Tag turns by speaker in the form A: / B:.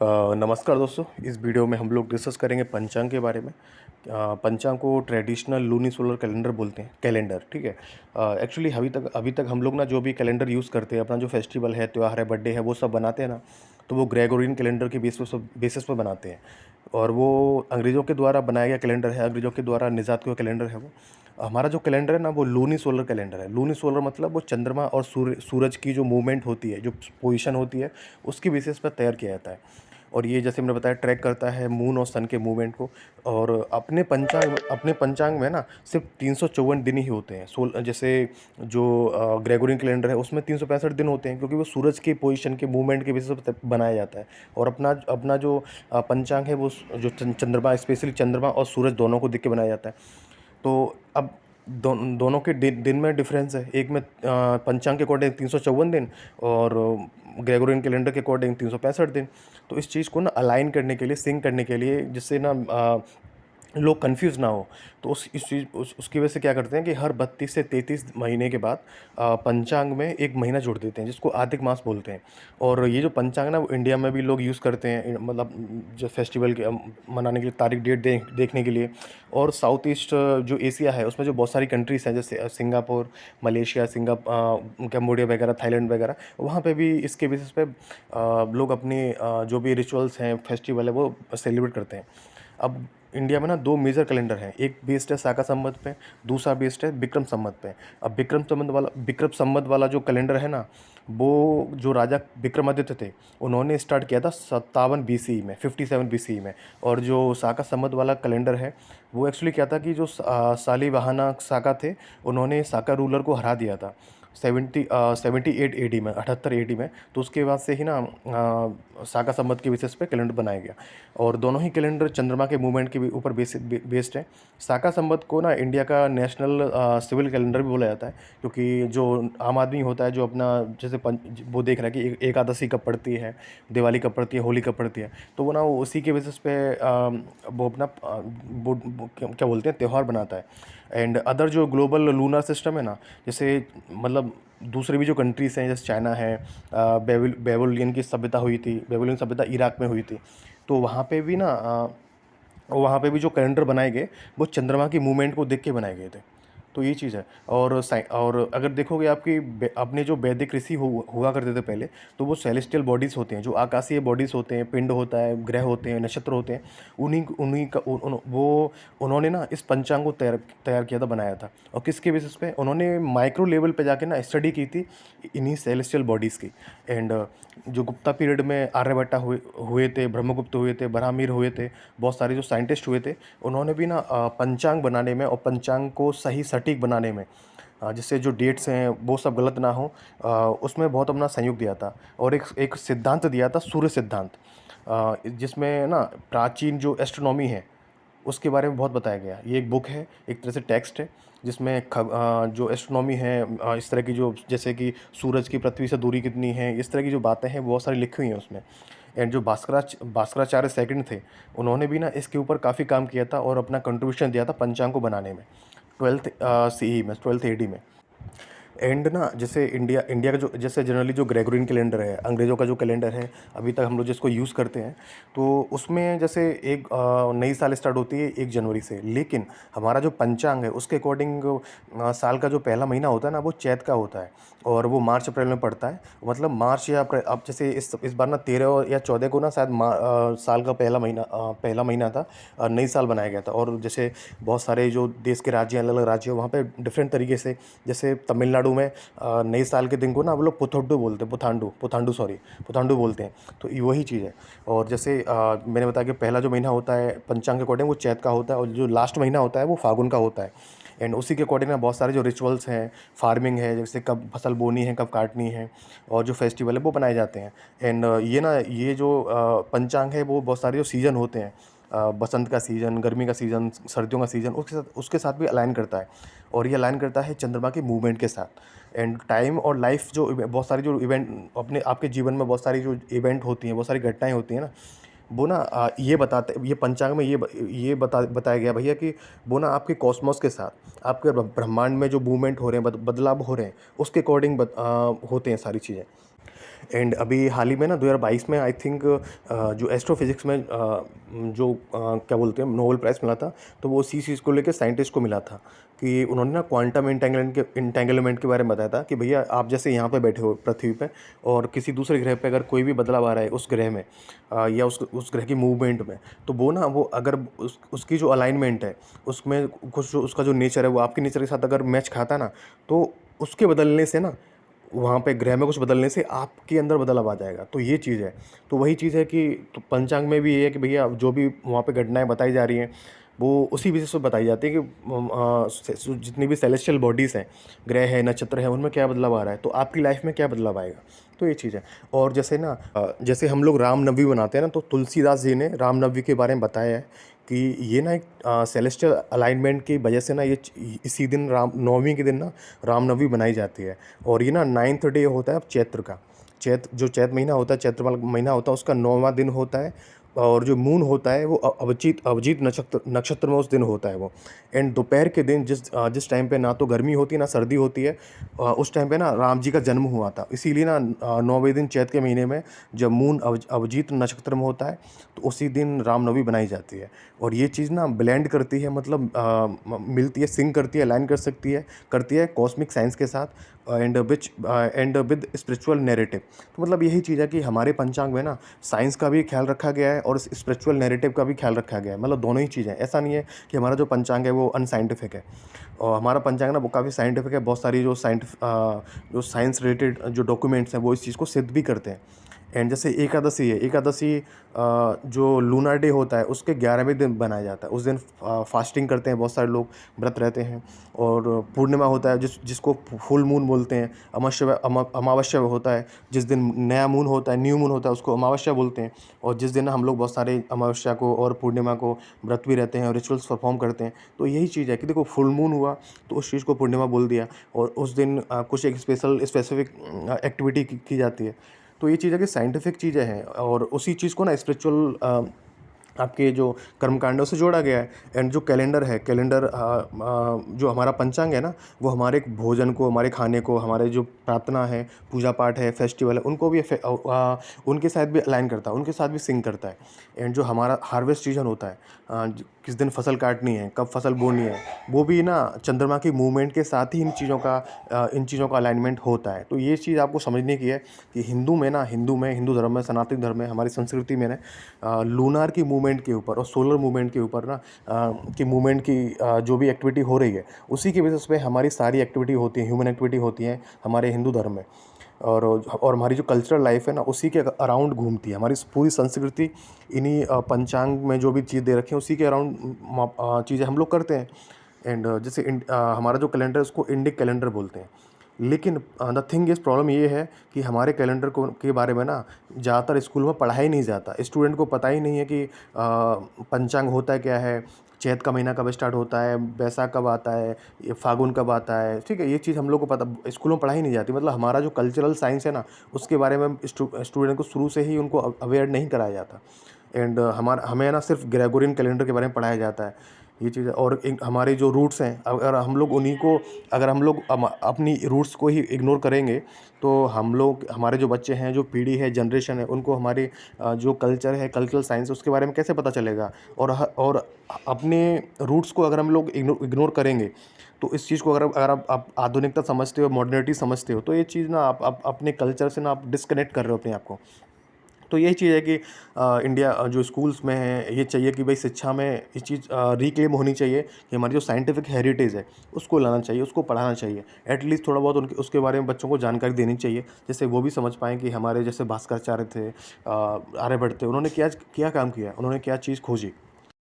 A: नमस्कार दोस्तों। इस वीडियो में हम लोग डिस्कस करेंगे पंचांग के बारे में। पंचांग को ट्रेडिशनल लूनी सोलर कैलेंडर बोलते हैं, कैलेंडर, ठीक है। एक्चुअली अभी तक हम लोग ना जो भी कैलेंडर यूज़ करते हैं, अपना जो फेस्टिवल है, त्यौहार है, बर्थडे है, वो सब बनाते हैं ना, तो वो ग्रेगोरियन कैलेंडर के बेसिस पर बनाते हैं। और वो अंग्रेज़ों के द्वारा बनाया गया कैलेंडर है, अंग्रेज़ों के द्वारा निजात किया कैलेंडर है वो। हमारा जो कैलेंडर है ना, वो लूनी सोलर कैलेंडर है। लूनी सोलर मतलब वो चंद्रमा और सूरज की जो मूवमेंट होती है, जो पोजीशन होती है, उसकी बेसिस पर तैयार किया जाता है। और ये जैसे मैंने बताया, ट्रैक करता है मून और सन के मूवमेंट को। और अपने पंचांग में ना सिर्फ 354 दिन ही होते हैं। जैसे जो ग्रेगोरियन कैलेंडर है, उसमें 365 दिन होते हैं, क्योंकि वो सूरज की पोजीशन के मूवमेंट के बेसिस पर बनाया जाता है। और अपना अपना जो पंचांग है, वो जो चंद्रमा, स्पेशली चंद्रमा और सूरज दोनों को देख के बनाया जाता है। तो अब दोनों के दिन में डिफरेंस है। एक में पंचांग के अकॉर्डिंग 354 दिन, और ग्रेगोरियन कैलेंडर के अकॉर्डिंग 365 दिन। तो इस चीज़ को ना अलाइन करने के लिए, सिंक करने के लिए, जिससे ना लोग कंफ्यूज ना हो, तो उसकी वजह से क्या करते हैं कि हर 32 से 33 महीने के बाद पंचांग में एक महीना जोड़ देते हैं, जिसको आर्थिक मास बोलते हैं। और ये जो पंचांग ना, वो इंडिया में भी लोग यूज़ करते हैं, मतलब जो फेस्टिवल के मनाने के लिए, तारीख डेट देखने के लिए। और साउथ ईस्ट जो एशिया है, उसमें जो बहुत सारी कंट्रीज़ हैं, जैसे सिंगापुर, मलेशिया, कैम्बोडिया वगैरह, थाईलैंड वगैरह, वहाँ पे भी इसके बेसिस पे लोग अपने जो भी रिचुअल्स हैं, फेस्टिवल है, वो सेलिब्रेट करते हैं। अब इंडिया में ना दो मेजर कैलेंडर हैं। एक बेस्ड है शाका संवत पे, दूसरा बेस्ड है विक्रम संवत पे। अब विक्रम संवत वाला जो कैलेंडर है ना, वो जो राजा विक्रमादित्य थे, उन्होंने स्टार्ट किया था 57 BCE में, 57 BCE में। और जो शाका संवत वाला कैलेंडर है, वो एक्चुअली क्या था कि जो सालीवाहना शाका थे, उन्होंने शाका रूलर को हरा दिया था 78 AD में, 78 AD में। तो उसके बाद से ही ना शाका संवत के बेसिस पे कैलेंडर बनाया गया। और दोनों ही कैलेंडर चंद्रमा के मूवमेंट के ऊपर बेस्ड है। शाका संवत को ना इंडिया का नेशनल सिविल कैलेंडर भी बोला जाता है, क्योंकि जो आम आदमी होता है, जो अपना जैसे वो देख रहा है कि एकादशी कब पड़ती है, दिवाली कब पड़ती है, होली कब पड़ती है, तो वो ना वो उसी के बेसिस पे वो अपना वो क्या बोलते हैं, त्यौहार बनाता है। एंड अदर जो ग्लोबल लूनर सिस्टम है ना, जैसे मतलब दूसरे भी जो कंट्रीज़ हैं, जैसे चाइना है, बेबीलोनियन की सभ्यता हुई थी, बेबीलोनियन सभ्यता इराक में हुई थी। तो वहाँ पे भी जो कैलेंडर बनाए गए, वो चंद्रमा की मूवमेंट को देख के बनाए गए थे। तो ये चीज़ है। और अगर देखोगे, अपने जो वैदिक ऋषि हुआ करते थे पहले, तो वो सेलेस्टियल बॉडीज़ होते हैं, जो आकाशीय बॉडीज़ होते हैं, पिंड होता है, ग्रह होते हैं, नक्षत्र होते हैं। उन्हीं उन्हीं का उन, उन, वो उन्होंने ना इस पंचांग को तैयार किया था, बनाया था। और किसके बेसिस पे? उन्होंने माइक्रो लेवल पे जाके ना स्टडी की थी इन्हीं सेलेस्टियल बॉडीज़ की। एंड जो गुप्ता पीरियड में आर्यभट्टा हुए हुए थे, ब्रह्मगुप्त हुए थे, बरहामीर हुए थे, बहुत सारे जो साइंटिस्ट हुए थे, उन्होंने भी ना पंचांग बनाने में और पंचांग को सही सटीक बनाने में, जिससे जो डेट्स हैं वो सब गलत ना हो, उसमें बहुत अपना सहयोग दिया था। और एक एक सिद्धांत दिया था, सूर्य सिद्धांत, जिसमें ना प्राचीन जो एस्ट्रोनॉमी है, उसके बारे में बहुत बताया गया। ये एक बुक है, एक तरह से टेक्स्ट है, जिसमें जो एस्ट्रोनॉमी है, इस तरह की जो, जैसे कि सूरज की पृथ्वी से दूरी कितनी है, इस तरह की जो बातें हैं, बहुत सारी लिखी हुई हैं उसमें। एंड जो भास्कराचार्य सेकंड थे, उन्होंने भी ना इसके ऊपर काफ़ी काम किया था और अपना कंट्रीब्यूशन दिया था पंचांग को बनाने में, 12th CE में, 12th AD में। एंड ना जैसे इंडिया इंडिया का जो, जैसे जनरली जो ग्रेगोरियन कैलेंडर है, अंग्रेज़ों का जो कैलेंडर है, अभी तक हम लोग जिसको यूज़ करते हैं, तो उसमें जैसे एक नई साल स्टार्ट होती है 1 जनवरी से। लेकिन हमारा जो पंचांग है, उसके अकॉर्डिंग साल का जो पहला महीना होता है ना, वो चैत का होता है, और वो मार्च अप्रैल में पड़ता है। मतलब मार्च या अप्रैल, अब जैसे इस बार ना 13 या 14 को ना शायद साल का पहला महीना था, नई साल बनाया गया था। और जैसे बहुत सारे जो देश के राज्य, अलग अलग राज्य, वहाँ पे डिफरेंट तरीके से, जैसे तमिलनाडु में नए साल के दिन को ना वो लोग पुथोड्डू बोलते हैं, पुथांडू बोलते हैं। तो ये वही चीज़ है। और जैसे मैंने बताया कि पहला जो महीना होता है पंचांग के अकॉर्डिंग, वो चैत का होता है, और जो लास्ट महीना होता है वो फागुन का होता है। एंड उसी के अकॉर्डिंग ना बहुत सारे जो रिचुअल्स हैं, फार्मिंग है, जैसे कब फसल बोनी है, कब काटनी है, और जो फेस्टिवल है वो बनाए जाते हैं। एंड ये जो पंचांग है, वो बहुत सारे जो सीज़न होते हैं, बसंत का सीज़न, गर्मी का सीज़न, सर्दियों का सीज़न, उसके साथ भी अलाइन करता है। और ये अलाइन करता है चंद्रमा के मूवमेंट के साथ। एंड टाइम और लाइफ, जो बहुत सारी जो इवेंट अपने आपके जीवन में, बहुत सारी जो इवेंट होती हैं, बहुत सारी घटनाएं होती हैं ना, वो ना ये पंचांग में बताया गया भैया, कि वो ना आपके कॉस्मोस के साथ, आपके ब्रह्मांड में जो मूवमेंट हो रहे हैं, बदलाव हो रहे हैं, उसके अकॉर्डिंग होते हैं सारी चीज़ें। एंड अभी हाल ही में ना 2022 में आई थिंक जो एस्ट्रोफिजिक्स में जो क्या बोलते हैं नोबेल प्राइज़ मिला था, तो वो उसी चीज़ को लेकर साइंटिस्ट को मिला था कि उन्होंने ना क्वांटम इंटेंगलमेंट के बारे में बताया था कि भैया आप जैसे यहाँ पे बैठे हो पृथ्वी पे, और किसी दूसरे ग्रह पे अगर कोई भी बदलाव आ रहा है उस ग्रह में या उस ग्रह की मूवमेंट में, तो वो ना वो अगर उसकी जो अलाइनमेंट है उसमें कुछ जो उसका जो नेचर है वो आपके नेचर के साथ अगर मैच खाता ना, तो उसके बदलने से ना वहाँ पे ग्रह में कुछ बदलने से आपके अंदर बदलाव आ जाएगा। तो ये चीज़ है। तो वही चीज़ है कि तो पंचांग में भी ये है कि भैया जो भी वहाँ पे घटनाएँ बताई जा रही हैं, वो उसी बेसिस पे बताई जाती है कि जितनी भी सेलेस्टियल बॉडीज़ हैं, ग्रह है, नक्षत्र है, उनमें क्या बदलाव आ रहा है, तो आपकी लाइफ में क्या बदलाव आएगा। तो ये चीज़ है। और जैसे ना जैसे हम लोग रामनवमी मनाते हैं ना, तो तुलसीदास जी ने रामनवमी के बारे में बताया है कि ये ना एक सेलेस्टियल अलाइनमेंट की वजह से ना इसी दिन राम नवमी के दिन ना रामनवमी बनाई जाती है। और ये ना 9th डे होता है चैत्र का। चैत्र महीना होता है, चैत्र वाला महीना होता है, उसका 9वां दिन होता है। और जो मून होता है वो अभिजीत नक्षत्र में उस दिन होता है वो। एंड दोपहर के दिन जिस टाइम पे ना तो गर्मी होती है ना सर्दी होती है, उस टाइम पे ना राम जी का जन्म हुआ था। इसीलिए ना 9वें दिन चैत्र के महीने में जब मून अभिजीत नक्षत्र में होता है, तो उसी दिन रामनवमी बनाई जाती है। और ये चीज़ ना ब्लेंड करती है, मतलब मिलती है, सिंक करती है, अलाइन करती है कॉस्मिक साइंस के साथ, एंड विद स्पिरिचुअल नैरेटिव। तो मतलब यही चीज़ है कि हमारे पंचांग में ना साइंस का भी ख्याल रखा गया है और स्पिरिचुअल नैरेटिव का भी ख्याल रखा गया है। मतलब दोनों ही चीज़ें, ऐसा नहीं है कि हमारा जो पंचांग है वो अनसाइंटिफिक है। और हमारा पंचांग ना वो काफ़ी साइंटिफिक है। बहुत सारी जो साइंस रिलेटेड जो डॉक्यूमेंट्स हैं वो इस चीज़ को सिद्ध भी करते हैं। एंड जैसे एकादशी है, एकादशी जो लूनर डे होता है उसके 11वें दिन बनाया जाता है। उस दिन फास्टिंग करते हैं, बहुत सारे लोग व्रत रहते हैं। और पूर्णिमा होता है जिसको फुल मून बोलते हैं। अमावस्या होता है जिस दिन नया मून होता है, न्यू मून होता है, उसको अमावस्या बोलते हैं। और जिस दिन हम लोग बहुत सारे अमावस्या को और पूर्णिमा को व्रत भी रहते हैं और रिचुअल्स परफॉर्म करते हैं। तो यही चीज़ है कि देखो फुल मून हुआ तो उस चीज़ को पूर्णिमा बोल दिया, और उस दिन कुछ एक स्पेसिफिक एक्टिविटी की जाती है। तो ये चीज़ है कि साइंटिफिक चीज़ें हैं, और उसी चीज़ को ना स्पिरिचुअल आपके जो कर्मकांडों से जोड़ा गया है। एंड जो कैलेंडर जो हमारा पंचांग है ना, वो हमारे भोजन को, हमारे खाने को, हमारे जो प्रार्थना है, पूजा पाठ है, फेस्टिवल है, उनको भी उनके साथ भी अलाइन करता है, उनके साथ भी सिंक करता है। एंड जो हमारा हार्वेस्ट सीजन होता है, किस दिन फसल काटनी है, कब फसल बोनी है, वो भी ना चंद्रमा की मूवमेंट के साथ ही इन चीज़ों का अलाइनमेंट होता है। तो ये चीज़ आपको समझने की है कि हिंदू धर्म में, सनातन धर्म में, हमारी संस्कृति में ना लूनार की मूवमेंट के ऊपर और सोलर मूवमेंट के ऊपर ना की मूवमेंट की जो भी एक्टिविटी हो रही है, उसी के बेसिस पे हमारी सारी एक्टिविटी होती है, ह्यूमन एक्टिविटी होती है हमारे हिंदू धर्म में। और हमारी जो कल्चरल लाइफ है ना उसी के अराउंड घूमती है। हमारी पूरी संस्कृति इन्हीं पंचांग में जो भी चीज़ दे रखी है उसी के अराउंड चीज़ें हम लोग करते हैं। एंड जैसे हमारा जो कैलेंडर है उसको इंडिक कैलेंडर बोलते हैं। लेकिन द थिंग इज़, प्रॉब्लम ये है कि हमारे कैलेंडर को के बारे में ना ज़्यादातर स्कूल में पढ़ाया ही नहीं जाता। स्टूडेंट को पता ही नहीं है कि पंचांग होता है क्या है, चैत का महीना कब स्टार्ट होता है, बैसाख कब आता है, ये फागुन कब आता है। ठीक है, ये चीज़ हम लोग को पता स्कूलों में पढ़ाई नहीं जाती। मतलब हमारा जो कल्चरल साइंस है ना उसके बारे में स्टूडेंट को शुरू से ही उनको अवेयर नहीं कराया जाता। एंड हमें ना सिर्फ ग्रेगोरियन कैलेंडर के बारे में पढ़ाया जाता है। ये चीज़ है। और हमारे जो रूट्स हैं, अगर हम लोग अपनी रूट्स को ही इग्नोर करेंगे, तो हमारे जो बच्चे हैं, जो पीढ़ी है, जनरेशन है, उनको हमारे जो कल्चर है, कल्चरल साइंस, उसके बारे में कैसे पता चलेगा। और अपने रूट्स को अगर हम लोग इग्नोर करेंगे, तो इस चीज़ को अगर आप आधुनिकता समझते हो, मॉडर्निटी समझते हो, तो ये चीज़ ना आप अपने कल्चर से ना आप डिस्कनेक्ट कर रहे हो अपने आप को। तो यही चीज़ है कि इंडिया जो स्कूल्स में है, ये चाहिए कि भाई शिक्षा में ये चीज़ रिक्लेम होनी चाहिए कि हमारी जो साइंटिफिक हेरिटेज है उसको लाना चाहिए, उसको पढ़ाना चाहिए। एटलीस्ट थोड़ा बहुत उनके उसके बारे में बच्चों को जानकारी देनी चाहिए, जिससे वो भी समझ पाएँ कि हमारे जैसे भास्कराचार्य थे, आर्यभट्ट थे, उन्होंने क्या क्या काम किया, उन्होंने क्या चीज़ खोजी।